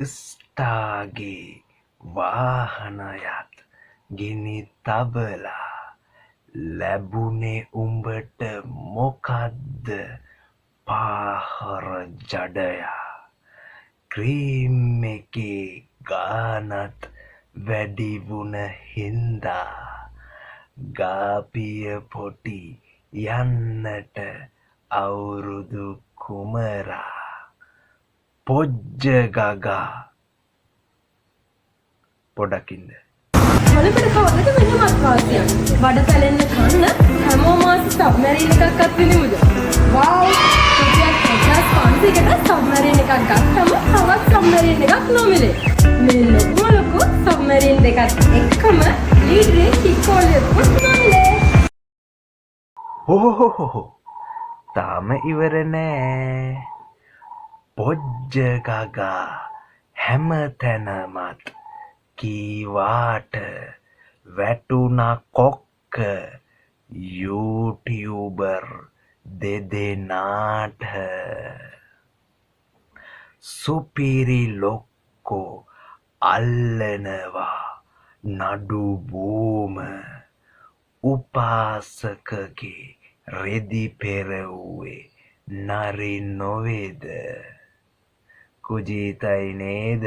ස්ටාගේ වාහනයත් ගිනි තබලා ලැබුණේ උඹට මොකද්ද පාහර ජඩයා ක්‍රීම් එකේ ගානත් වැඩි වුණ හින්දා ගාපිය පොටි යන්නට අවුරුදු කුමරා පොජ්ජ ගගා පොඩක් ඉන්න මොලකට කවදද මෙහෙමත් වාසියක් වඩ පැලෙන්න කන්න හැමෝම ආසි සබ්මැරින් එකක්වත් විනිමුද වව් රුපියල් 1500කට සබ්මැරින් එකක් ගත්තම තවත් සබ්මැරින් එකක් නොමිලේ මේ ලොකු සබ්මැරින් දෙකත් එක්කම ලීඩරේ කික්කෝලියකුත් නොමිලේ හොහොහොහො තාම ඉවර නෑ පොජ්ජ ගගා හැම තැනමත් කීවාට වැටුණ කොක්ක යූටියුබර් දෙදෙනාට සුපිරි ලොක්කෝ අල්ලනවා නඩු බෝම උපාසකගේ රෙදි පෙරවුවේ නරි නොවේද කුජීතයි නේද